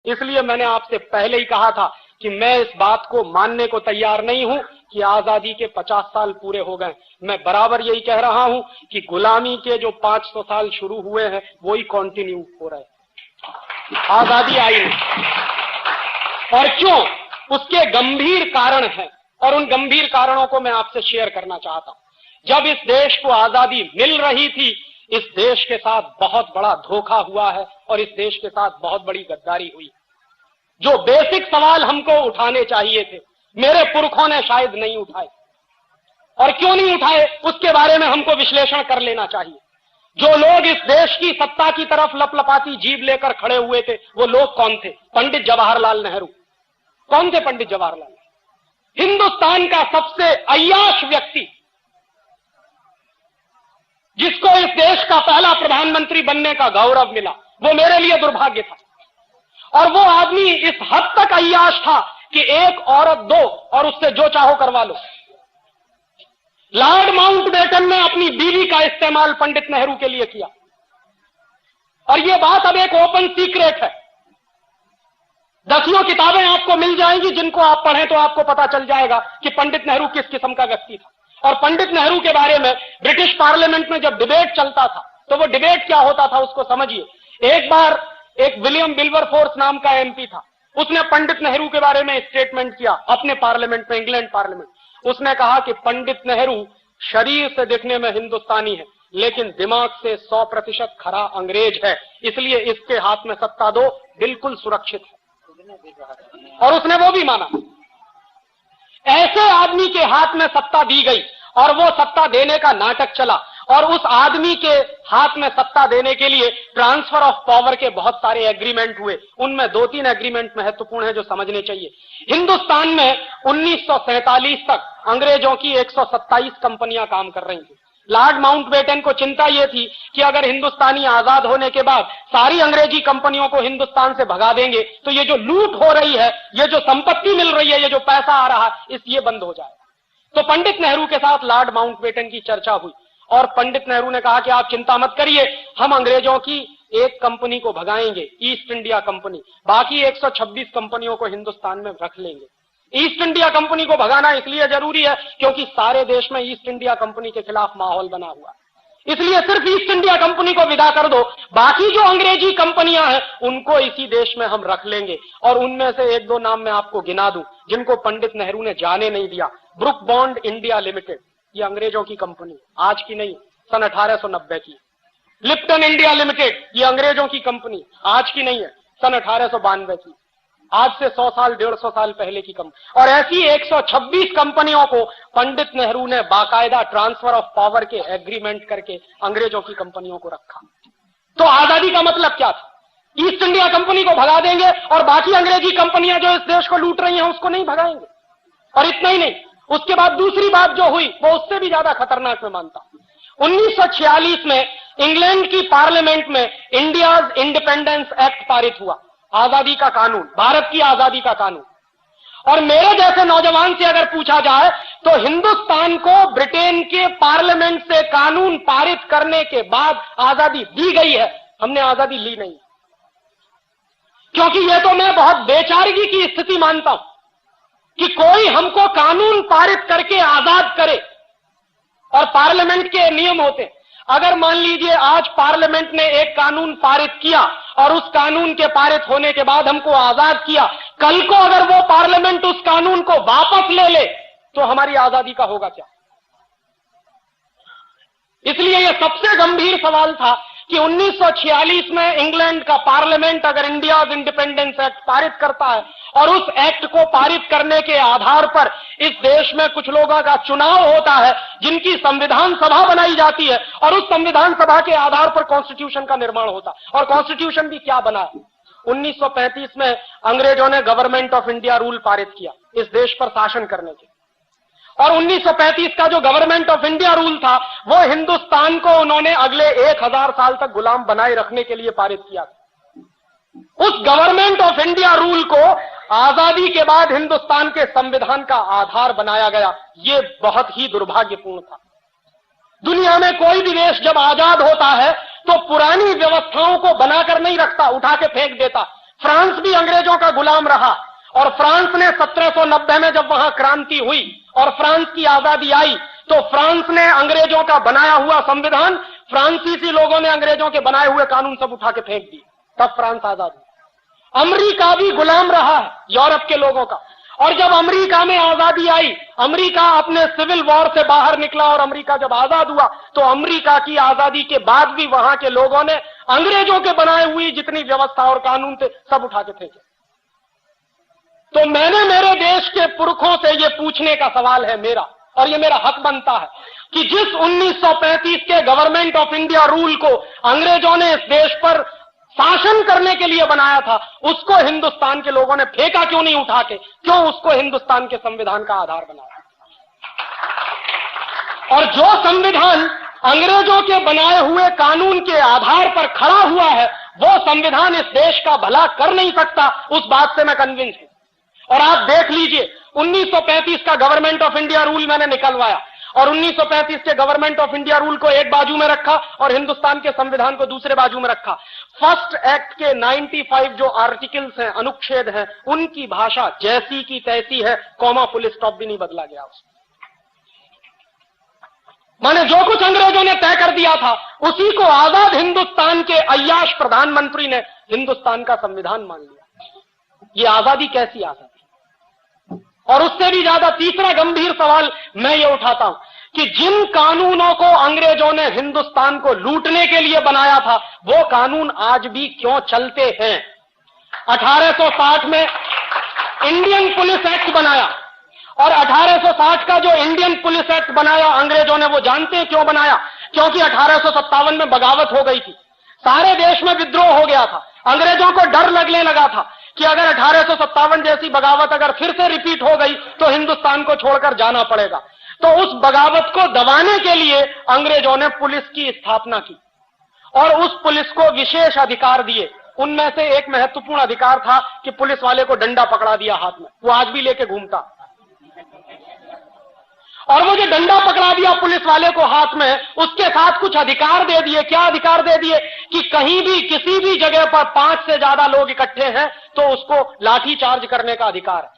इसलिए मैंने आपसे पहले ही कहा था कि मैं इस बात को मानने को तैयार नहीं हूं कि आजादी के 50 साल पूरे हो गए। मैं बराबर यही कह रहा हूं कि गुलामी के जो 500 साल शुरू हुए हैं वो ही कंटिन्यू हो रहे हैं, आजादी आई नहीं। और क्यों? उसके गंभीर कारण हैं और उन गंभीर कारणों को मैं आपसे शेयर करना चाहता हूं। जब इस देश को आजादी मिल रही थी, इस देश के साथ बहुत बड़ा धोखा हुआ है और इस देश के साथ बहुत बड़ी गद्दारी हुई। जो बेसिक सवाल हमको उठाने चाहिए थे, मेरे पुरखों ने शायद नहीं उठाए, और क्यों नहीं उठाए उसके बारे में हमको विश्लेषण कर लेना चाहिए। जो लोग इस देश की सत्ता की तरफ लपलपाती जीभ लेकर खड़े हुए थे, वो लोग कौन थे? पंडित जवाहरलाल नेहरू। कौन थे पंडित जवाहरलाल? हिंदुस्तान का सबसे अय्याश व्यक्ति, जिसको इस देश का पहला प्रधानमंत्री बनने का गौरव मिला, वो मेरे लिए दुर्भाग्य था। और वो आदमी इस हद तक अय्याश था कि एक औरत दो और उससे जो चाहो करवा लो। लॉर्ड माउंटबेटन ने अपनी बीवी का इस्तेमाल पंडित नेहरू के लिए किया, और ये बात अब एक ओपन सीक्रेट है। दसियों किताबें आपको मिल जाएंगी, जिनको आप पढ़ें तो आपको पता चल जाएगा कि पंडित नेहरू किस किस्म का व्यक्ति था। और पंडित नेहरू के बारे में ब्रिटिश पार्लियामेंट में जब डिबेट चलता था, तो वो डिबेट क्या होता था उसको समझिए। एक बार एक विलियम विल्बरफोर्स नाम का एमपी था, उसने पंडित नेहरू के बारे में स्टेटमेंट किया अपने पार्लियामेंट में, इंग्लैंड पार्लियामेंट। उसने कहा कि पंडित नेहरू शरीर से दिखने में हिंदुस्तानी है, लेकिन दिमाग से 100% खरा अंग्रेज है, इसलिए इसके हाथ में सत्ता दो, बिल्कुल सुरक्षित है। और उसने वो भी माना। ऐसे आदमी के हाथ में सत्ता दी गई और वो सत्ता देने का नाटक चला, और उस आदमी के हाथ में सत्ता देने के लिए ट्रांसफर ऑफ पावर के बहुत सारे एग्रीमेंट हुए। उनमें 2-3 एग्रीमेंट महत्वपूर्ण है जो समझने चाहिए। हिंदुस्तान में 1947 तक अंग्रेजों की 127 कंपनियां काम कर रही थी। लॉर्ड माउंटबेटन को चिंता यह थी कि अगर हिंदुस्तानी आजाद होने के बाद सारी अंग्रेजी कंपनियों को हिंदुस्तान से भगा देंगे तो ये जो लूट हो रही है, ये जो संपत्ति मिल रही है, ये जो पैसा आ रहा है, ये बंद हो जाएगा। तो पंडित नेहरू के साथ लॉर्ड माउंटबेटन की चर्चा हुई और पंडित नेहरू ने कहा कि आप चिंता मत करिए, हम अंग्रेजों की एक कंपनी को भगाएंगे, ईस्ट इंडिया कंपनी, बाकी 126 कंपनियों को हिंदुस्तान में रख लेंगे। ईस्ट इंडिया कंपनी को भगाना इसलिए जरूरी है क्योंकि सारे देश में ईस्ट इंडिया कंपनी के खिलाफ माहौल बना हुआ है, इसलिए सिर्फ ईस्ट इंडिया कंपनी को विदा कर दो, बाकी जो अंग्रेजी कंपनियां हैं उनको इसी देश में हम रख लेंगे। और उनमें से 1-2 नाम मैं आपको गिना दूं जिनको पंडित नेहरू ने जाने नहीं दिया। ब्रुक बॉन्ड इंडिया लिमिटेड, ये अंग्रेजों की कंपनी, आज की नहीं, सन 1890 की। लिप्टन इंडिया लिमिटेड, ये अंग्रेजों की कंपनी, आज की नहीं है, सन 1892 की, आज से 100 साल 150 साल पहले की कंपनी। और ऐसी 126 कंपनियों को पंडित नेहरू ने बाकायदा ट्रांसफर ऑफ पावर के एग्रीमेंट करके अंग्रेजों की कंपनियों को रखा। तो आजादी का मतलब क्या था? ईस्ट इंडिया कंपनी को भगा देंगे और बाकी अंग्रेजी कंपनियां जो इस देश को लूट रही हैं उसको नहीं भगाएंगे। और इतना ही नहीं, उसके बाद दूसरी बात जो हुई वो उससे भी ज्यादा खतरनाक मैं मानता हूं। 1946 में इंग्लैंड की पार्लियामेंट में इंडियाज इंडिपेंडेंस एक्ट पारित हुआ, आजादी का कानून, भारत की आजादी का कानून। और मेरे जैसे नौजवान से अगर पूछा जाए तो हिंदुस्तान को ब्रिटेन के पार्लियामेंट से कानून पारित करने के बाद आजादी दी गई है, हमने आजादी ली नहीं। क्योंकि यह तो मैं बहुत बेचारगी की स्थिति मानता हूं कि कोई हमको कानून पारित करके आजाद करे। और पार्लियामेंट के नियम होते हैं, अगर मान लीजिए आज पार्लियामेंट ने एक कानून पारित किया और उस कानून के पारित होने के बाद हमको आजाद किया, कल को अगर वो पार्लियामेंट उस कानून को वापस ले ले तो हमारी आजादी का होगा क्या? इसलिए यह सबसे गंभीर सवाल था कि 1946 में इंग्लैंड का पार्लियामेंट अगर इंडियाज इंडिपेंडेंस एक्ट पारित करता है और उस एक्ट को पारित करने के आधार पर इस देश में कुछ लोगों का चुनाव होता है, जिनकी संविधान सभा बनाई जाती है, और उस संविधान सभा के आधार पर कॉन्स्टिट्यूशन का निर्माण होता है। और कॉन्स्टिट्यूशन भी क्या बना है? 1935 में अंग्रेजों ने गवर्नमेंट ऑफ इंडिया रूल पारित किया इस देश पर शासन करने के, और 1935 का जो गवर्नमेंट ऑफ इंडिया रूल था वो हिंदुस्तान को उन्होंने अगले 1000 साल तक गुलाम बनाए रखने के लिए पारित किया। उस गवर्नमेंट ऑफ इंडिया रूल को आजादी के बाद हिंदुस्तान के संविधान का आधार बनाया गया। ये बहुत ही दुर्भाग्यपूर्ण था। दुनिया में कोई भी देश जब आजाद होता है तो पुरानी व्यवस्थाओं को बनाकर नहीं रखता, उठा के फेंक देता। फ्रांस भी अंग्रेजों का गुलाम रहा और फ्रांस ने 1790 में जब वहां क्रांति हुई और फ्रांस की आजादी आई तो फ्रांस ने अंग्रेजों का बनाया हुआ संविधान, फ्रांसीसी लोगों ने अंग्रेजों के बनाए हुए कानून सब उठा के फेंक दिए, तब फ्रांस आजाद हुआ। अमेरिका भी गुलाम रहा है यूरोप के लोगों का, और जब अमेरिका में आजादी आई, अमेरिका अपने सिविल वॉर से बाहर निकला और अमेरिका जब आजाद हुआ तो अमेरिका की आजादी के बाद भी वहां के लोगों ने अंग्रेजों के बनाए हुई जितनी व्यवस्था और कानून थे सब उठा के फेंके। तो मैंने मेरे देश के पुरखों से यह पूछने का सवाल है मेरा, और यह मेरा हक बनता है कि जिस 1935 के गवर्नमेंट ऑफ इंडिया रूल को अंग्रेजों ने इस देश पर शासन करने के लिए बनाया था, उसको हिंदुस्तान के लोगों ने फेंका क्यों नहीं उठा के, क्यों उसको हिंदुस्तान के संविधान का आधार बनाया? और जो संविधान अंग्रेजों के बनाए हुए कानून के आधार पर खड़ा हुआ है, वो संविधान इस देश का भला कर नहीं सकता, उस बात से मैं कन्विंस हूं। और आप देख लीजिए 1935 का गवर्नमेंट ऑफ इंडिया रूल मैंने निकलवाया और 1935 के गवर्नमेंट ऑफ इंडिया रूल को एक बाजू में रखा और हिंदुस्तान के संविधान को दूसरे बाजू में रखा। फर्स्ट एक्ट के 95 जो आर्टिकल्स हैं, अनुच्छेद हैं, उनकी भाषा जैसी की तैसी है, कॉमा फुल स्टॉप भी नहीं बदला गया उसमें। माने जो कुछ अंग्रेजों ने तय कर दिया था उसी को आजाद हिंदुस्तान के अय्याश प्रधानमंत्री ने हिंदुस्तान का संविधान मान लिया। ये आजादी कैसी आजादी? और उससे भी ज्यादा तीसरा गंभीर सवाल मैं ये उठाता हूं कि जिन कानूनों को अंग्रेजों ने हिंदुस्तान को लूटने के लिए बनाया था वो कानून आज भी क्यों चलते हैं? 1860 में इंडियन पुलिस एक्ट बनाया और 1860 का जो इंडियन पुलिस एक्ट बनाया अंग्रेजों ने, वो जानते हैं क्यों बनाया? क्योंकि 1857 में बगावत हो गई थी, सारे देश में विद्रोह हो गया था। अंग्रेजों को डर लगने लगा था कि अगर 1857 जैसी बगावत अगर फिर से रिपीट हो गई तो हिंदुस्तान को छोड़कर जाना पड़ेगा। तो उस बगावत को दबाने के लिए अंग्रेजों ने पुलिस की स्थापना की और उस पुलिस को विशेष अधिकार दिए। उनमें से एक महत्वपूर्ण अधिकार था कि पुलिस वाले को डंडा पकड़ा दिया हाथ में, वो आज भी लेके घूमता। और वो जो डंडा पकड़ा दिया पुलिस वाले को हाथ में, उसके साथ कुछ अधिकार दे दिए। क्या अधिकार दे दिए? कि कहीं भी किसी भी जगह पर 5 से ज्यादा लोग इकट्ठे हैं तो उसको लाठी चार्ज करने का अधिकार है,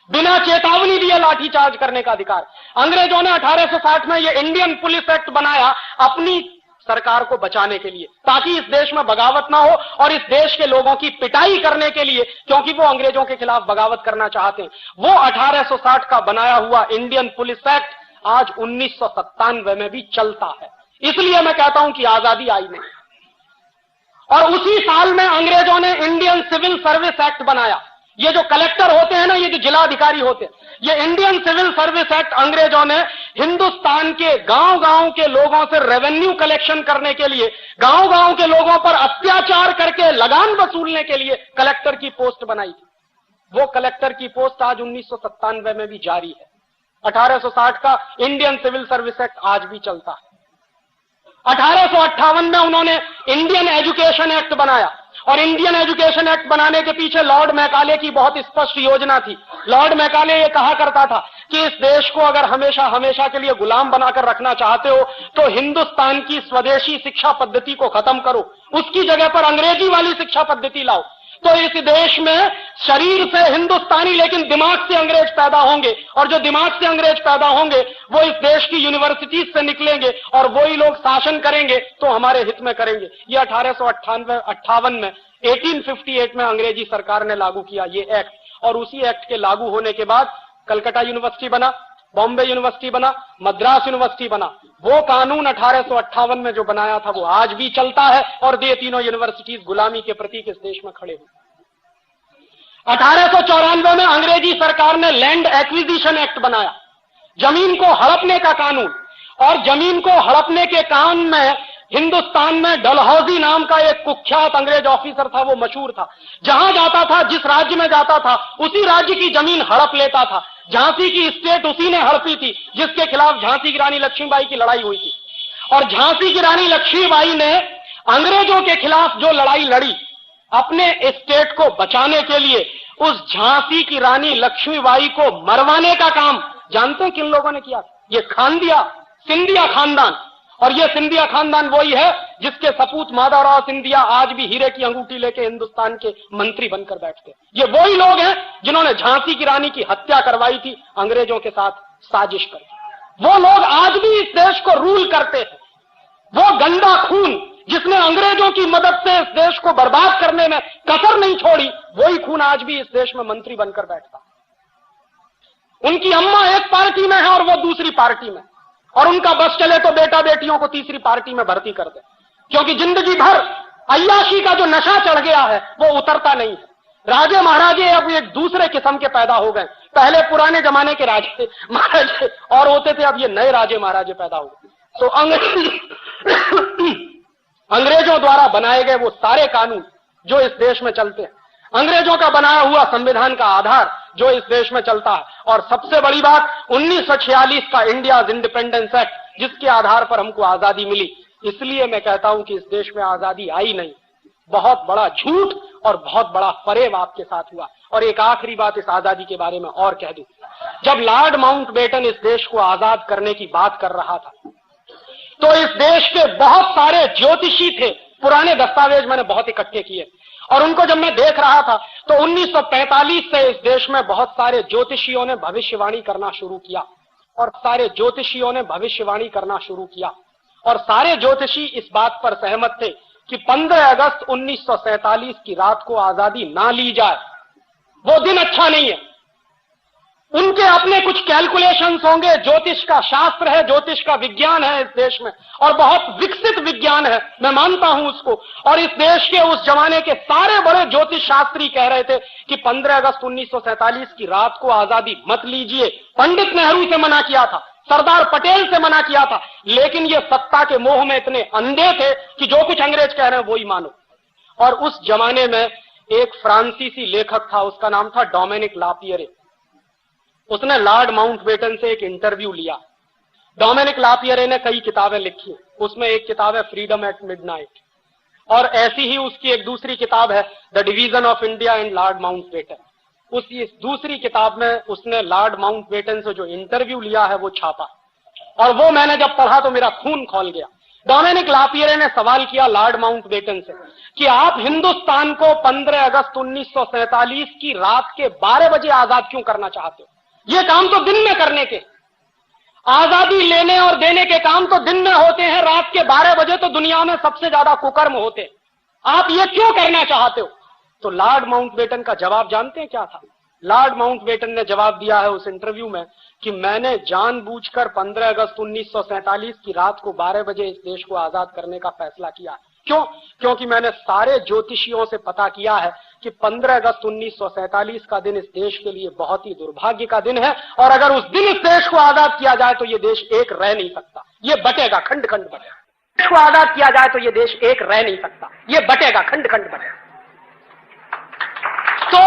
बिना चेतावनी दिए लाठी चार्ज करने का अधिकार। अंग्रेजों ने 1860 में ये इंडियन पुलिस एक्ट बनाया अपनी सरकार को बचाने के लिए, ताकि इस देश में बगावत ना हो और इस देश के लोगों की पिटाई करने के लिए, क्योंकि वो अंग्रेजों के खिलाफ बगावत करना चाहते हैं। वो 1860 का बनाया हुआ इंडियन पुलिस एक्ट आज 1997 में भी चलता है। इसलिए मैं कहता हूं कि आजादी आई नहीं। और उसी साल में अंग्रेजों ने इंडियन सिविल सर्विस एक्ट बनाया। ये जो कलेक्टर होते हैं ना, ये जो जिलाधिकारी होते हैं, ये इंडियन सिविल सर्विस एक्ट अंग्रेजों ने हिंदुस्तान के गांव-गांव के लोगों से रेवेन्यू कलेक्शन करने के लिए, गांव-गांव के लोगों पर अत्याचार करके लगान वसूलने के लिए कलेक्टर की पोस्ट बनाई थी। वो कलेक्टर की पोस्ट आज 1997 में भी जारी है। 1860 का इंडियन सिविल सर्विस एक्ट आज भी चलता है। 1858 में उन्होंने इंडियन एजुकेशन एक्ट बनाया और इंडियन एजुकेशन एक्ट बनाने के पीछे लॉर्ड मैकाले की बहुत स्पष्ट योजना थी। लॉर्ड मैकाले ये कहा करता था कि इस देश को अगर हमेशा हमेशा के लिए गुलाम बनाकर रखना चाहते हो तो हिंदुस्तान की स्वदेशी शिक्षा पद्धति को खत्म करो, उसकी जगह पर अंग्रेजी वाली शिक्षा पद्धति लाओ। तो इस देश में शरीर से हिंदुस्तानी लेकिन दिमाग से अंग्रेज पैदा होंगे, और जो दिमाग से अंग्रेज पैदा होंगे वो इस देश की यूनिवर्सिटीज से निकलेंगे और वही लोग शासन करेंगे तो हमारे हित में करेंगे। ये 1858 में 1858 में अंग्रेजी सरकार ने लागू किया ये एक्ट, और उसी एक्ट के लागू होने के बाद कलकत्ता यूनिवर्सिटी बना, बॉम्बे यूनिवर्सिटी बना, मद्रास यूनिवर्सिटी बना। वो कानून 1858 में जो बनाया था वो आज भी चलता है और ये तीनों यूनिवर्सिटीज गुलामी के प्रतीक इस देश में खड़े हुए। 1894 में अंग्रेजी सरकार ने लैंड एक्विजिशन एक्ट बनाया, जमीन को हड़पने का कानून। और जमीन को हड़पने के काम में हिंदुस्तान में डलहौजी नाम का एक कुख्यात अंग्रेज ऑफिसर था, वो मशहूर था। जहां जाता था, जिस राज्य में जाता था, उसी राज्य की जमीन हड़प लेता था। झांसी की स्टेट उसी ने हड़पी थी जिसके खिलाफ झांसी की रानी लक्ष्मीबाई की लड़ाई हुई थी। और झांसी की रानी लक्ष्मीबाई ने अंग्रेजों के खिलाफ जो लड़ाई लड़ी अपने स्टेट को बचाने के लिए, उस झांसी की रानी लक्ष्मीबाई को मरवाने का काम जानते हैं किन लोगों ने किया? ये खानदिया सिंधिया खानदान। और ये सिंधिया खानदान वही है जिसके सपूत माधवराव सिंधिया आज भी हीरे की अंगूठी लेके हिंदुस्तान के मंत्री बनकर बैठते। ये वही लोग हैं जिन्होंने झांसी की रानी की हत्या करवाई थी अंग्रेजों के साथ साजिश करके। वो लोग आज भी इस देश को रूल करते हैं। वो गंदा खून जिसने अंग्रेजों की मदद से इस देश को बर्बाद करने में कसर नहीं छोड़ी, वही खून आज भी इस देश में मंत्री बनकर बैठता। उनकी अम्मा एक पार्टी में है और वो दूसरी पार्टी में, और उनका बस चले तो बेटा बेटियों को तीसरी पार्टी में भर्ती कर दे, क्योंकि जिंदगी भर अय्याशी का जो नशा चढ़ गया है वो उतरता नहीं है। राजे महाराजे अब एक दूसरे किस्म के पैदा हो गए। पहले पुराने जमाने के राजे महाराजे और होते थे, अब ये नए राजे महाराजे पैदा हो गए। तो अंग्रेजों द्वारा बनाए गए वो सारे कानून जो इस देश में चलते हैं, अंग्रेजों का बनाया हुआ संविधान का आधार जो इस देश में चलता है, और सबसे बड़ी बात 1946 का इंडिया इंडिपेंडेंस एक्ट जिसके आधार पर हमको आजादी मिली। इसलिए मैं कहता हूं कि इस देश में आजादी आई नहीं, बहुत बड़ा झूठ और बहुत बड़ा फरेब आपके साथ हुआ। और एक आखिरी बात इस आजादी के बारे में और कह दूं, जब लॉर्ड माउंटबेटन इस देश को आजाद करने की बात कर रहा था तो इस देश के बहुत सारे ज्योतिषी थे, पुराने दस्तावेज मैंने बहुत इकट्ठे किए, और उनको जब मैं देख रहा था तो 1945 से इस देश में बहुत सारे ज्योतिषियों ने भविष्यवाणी करना शुरू किया, और सारे ज्योतिषियों ने भविष्यवाणी करना शुरू किया, और सारे ज्योतिषी इस बात पर सहमत थे कि 15 अगस्त 1947 की रात को आजादी ना ली जाए, वो दिन अच्छा नहीं है। उनके अपने कुछ कैलकुलेशंस होंगे, ज्योतिष का शास्त्र है, ज्योतिष का विज्ञान है इस देश में, और बहुत विकसित विज्ञान है, मैं मानता हूं उसको। और इस देश के उस जमाने के सारे बड़े ज्योतिष शास्त्री कह रहे थे कि 15 अगस्त 1947 की रात को आजादी मत लीजिए। पंडित नेहरू से मना किया था, सरदार पटेल से मना किया था, लेकिन ये सत्ता के मोह में इतने अंधे थे कि जो कुछ अंग्रेज कह रहे हैं वो ही मानो। और उस जमाने में एक फ्रांसीसी लेखक था, उसका नाम था डोमिनिक लापियरे। उसने लॉर्ड माउंटबेटन से एक इंटरव्यू लिया। डोमिनिक लापियरे ने कई किताबें लिखी, उसमें एक किताब है फ्रीडम एट मिडनाइट, और ऐसी ही उसकी एक दूसरी किताब है the division of India and Lord Mountbatten. उसी दूसरी किताब में उसने लॉर्ड माउंटबेटन से जो इंटरव्यू लिया है वो छापा, और वो मैंने जब पढ़ा तो मेरा खून खौल गया। डोमिनिक लापियरे ने सवाल किया लॉर्ड माउंटबेटन से कि आप हिंदुस्तान को 15 अगस्त 1947 की रात के 12 बजे आजाद क्यों करना चाहते हो? ये काम तो दिन में करने के, आजादी लेने और देने के काम तो दिन में होते हैं, रात के 12 बजे तो दुनिया में सबसे ज्यादा कुकर्म होते हैं, आप ये क्यों करना चाहते हो? तो लॉर्ड माउंटबेटन का जवाब जानते हैं क्या था? लॉर्ड माउंटबेटन ने जवाब दिया है उस इंटरव्यू में कि मैंने जानबूझकर 15 अगस्त 1947 की रात को 12 बजे इस देश को आजाद करने का फैसला किया। क्यों? क्योंकि मैंने सारे ज्योतिषियों से पता किया है कि 15 अगस्त 1947 का दिन इस देश के लिए बहुत ही दुर्भाग्य का दिन है, और अगर उस दिन इस देश को आजाद किया जाए तो ये देश एक रह नहीं सकता, ये बटेगा, खंड खंड बटेगा। देश को आजाद किया जाए तो ये देश एक रह नहीं सकता, ये बटेगा, खंड खंड बटेगा। तो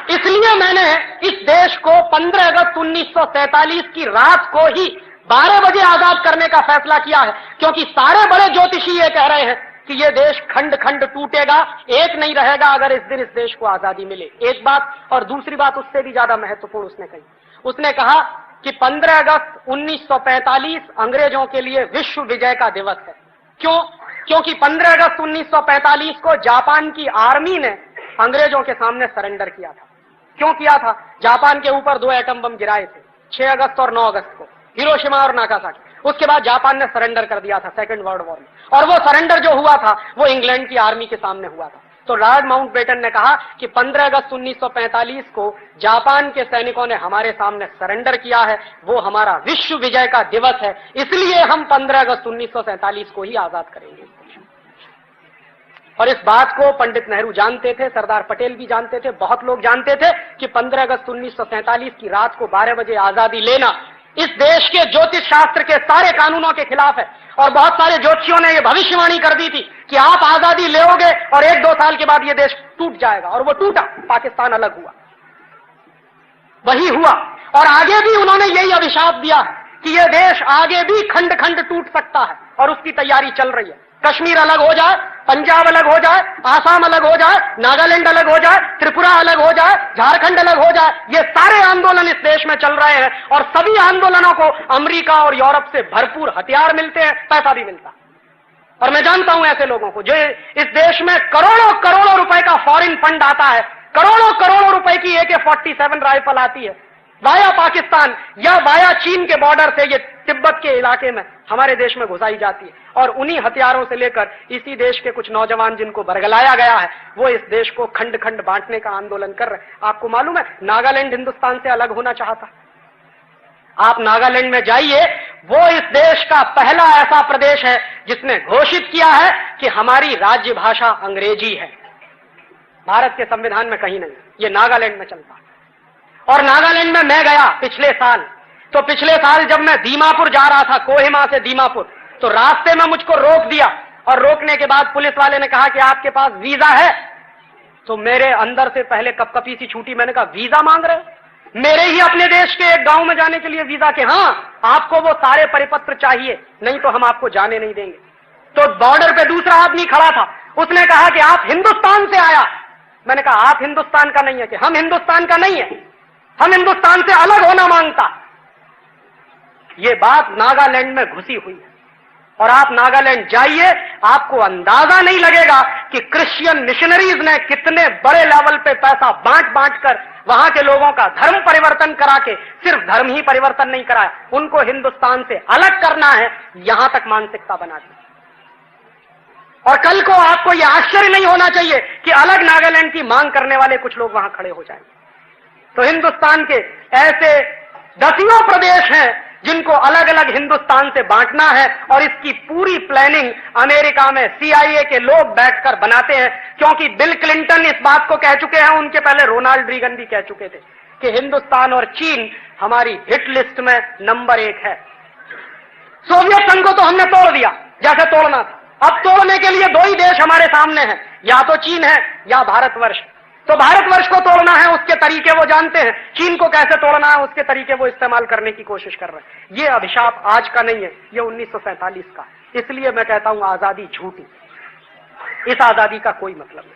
इसलिए मैंने इस देश को 15 अगस्त 1947 की रात को ही 12 बजे आजाद करने का फैसला किया है, क्योंकि सारे बड़े ज्योतिषी ये कह रहे हैं कि ये देश खंड खंड टूटेगा, एक नहीं रहेगा अगर इस दिन इस देश को आजादी मिले। एक बात, और दूसरी बात उससे भी ज्यादा महत्वपूर्ण उसने कही, उसने कहा कि 15 अगस्त 1945 अंग्रेजों के लिए विश्व विजय का दिवस है। क्यों? क्योंकि 15 अगस्त 1945 को जापान की आर्मी ने अंग्रेजों के सामने सरेंडर किया था। क्यों किया था? जापान के ऊपर 2 एटम बम गिराए थे, 6 अगस्त और 9 अगस्त को, हिरोशिमा और नागासाकी। उसके बाद जापान ने सरेंडर कर दिया था सेकेंड वर्ल्ड वॉर में, और वो सरेंडर जो हुआ था वो इंग्लैंड की आर्मी के सामने हुआ था। तो लॉर्ड माउंटबेटन ने कहा कि 15 अगस्त 1945 को जापान के सैनिकों ने हमारे सामने सरेंडर किया है, वो हमारा विश्व विजय का दिवस है, इसलिए हम 15 अगस्त 1947 को ही आजाद करेंगे। और इस बात को पंडित नेहरू जानते थे, सरदार पटेल भी जानते थे, बहुत लोग जानते थे कि 15 अगस्त 1947 की रात को 12 बजे आजादी लेना इस देश के ज्योतिष शास्त्र के सारे कानूनों के खिलाफ है। और बहुत सारे ज्योतिषियों ने यह भविष्यवाणी कर दी थी कि आप आजादी लेोगे और 1-2 साल के बाद यह देश टूट जाएगा, और वो टूटा, पाकिस्तान अलग हुआ, वही हुआ। और आगे भी उन्होंने यही अभिशाप दिया कि यह देश आगे भी खंड खंड टूट सकता है, और उसकी तैयारी चल रही है। कश्मीर अलग हो जाए, पंजाब अलग हो जाए, आसाम अलग हो जाए, नागालैंड अलग हो जाए, त्रिपुरा अलग हो जाए, झारखंड अलग हो जाए, ये सारे आंदोलन इस देश में चल रहे हैं और सभी आंदोलनों को अमेरिका और यूरोप से भरपूर हथियार मिलते हैं, पैसा भी मिलता है। और मैं जानता हूं ऐसे लोगों को जो इस देश में करोड़ों करोड़ों रुपए का फॉरेन फंड आता है, करोड़ों करोड़ों रुपए की AK-47 राइफल आती है वाया पाकिस्तान या वाया चीन के बॉर्डर से ये तिब्बत के इलाके में हमारे देश में घुसाई जाती है, और उन्हीं हथियारों से लेकर इसी देश के कुछ नौजवान जिनको बरगलाया गया है वो इस देश को खंड खंड बांटने का आंदोलन कर रहे हैं। आपको मालूम है नागालैंड हिंदुस्तान से अलग होना चाहता। आप नागालैंड में जाइए, वो इस देश का पहला ऐसा प्रदेश है जिसने घोषित किया है कि हमारी राज्य भाषा अंग्रेजी है। भारत के संविधान में कहीं नहीं, ये नागालैंड में चलता। और नागालैंड में मैं गया पिछले साल, तो पिछले साल जब मैं दीमापुर जा रहा था, कोहिमा से दीमापुर, तो रास्ते में मुझको रोक दिया और रोकने के बाद पुलिस वाले ने कहा कि आपके पास वीजा है। तो मेरे अंदर से पहले कपकपी सी छूटी, मैंने कहा वीजा मांग रहे हो? मेरे ही अपने देश के एक गांव में जाने के लिए वीजा के? हाँ, आपको वो सारे परिपत्र चाहिए, नहीं तो हम आपको जाने नहीं देंगे। तो बॉर्डर पे दूसरा आदमी खड़ा था, उसने कहा कि आप हिंदुस्तान से आया। मैंने कहा आप हिंदुस्तान का नहीं है? कि हम हिंदुस्तान का नहीं है, हम हिंदुस्तान से अलग होना मांगता। ये बात नागालैंड में घुसी हुई है और आप नागालैंड जाइए, आपको अंदाजा नहीं लगेगा कि क्रिश्चियन मिशनरीज ने कितने बड़े लेवल पे पैसा बांट बांट कर वहां के लोगों का धर्म परिवर्तन करा के, सिर्फ धर्म ही परिवर्तन नहीं कराया, उनको हिंदुस्तान से अलग करना है, यहां तक मानसिकता बना दी। और कल को आपको यह आश्चर्य नहीं होना चाहिए कि अलग नागालैंड की मांग करने वाले कुछ लोग वहां खड़े हो जाएंगे। तो हिंदुस्तान के ऐसे दसियों प्रदेश हैं जिनको अलग अलग हिंदुस्तान से बांटना है, और इसकी पूरी प्लानिंग अमेरिका में CIA के लोग बैठकर बनाते हैं, क्योंकि बिल क्लिंटन इस बात को कह चुके हैं, उनके पहले रोनाल्ड रीगन भी कह चुके थे कि हिंदुस्तान और चीन हमारी हिट लिस्ट में नंबर 1 है। सोवियत संघ को तो हमने तोड़ दिया जैसे तोड़ना था, अब तोड़ने के लिए 2 ही देश हमारे सामने हैं, या तो चीन है या भारतवर्ष। तो भारतवर्ष को तोड़ना है, उसके तरीके वो जानते हैं, चीन को कैसे तोड़ना है उसके तरीके वो इस्तेमाल करने की कोशिश कर रहे हैं। ये अभिशाप आज का नहीं है, ये 1947 का। इसलिए मैं कहता हूं आजादी झूठी, इस आजादी का कोई मतलब नहीं।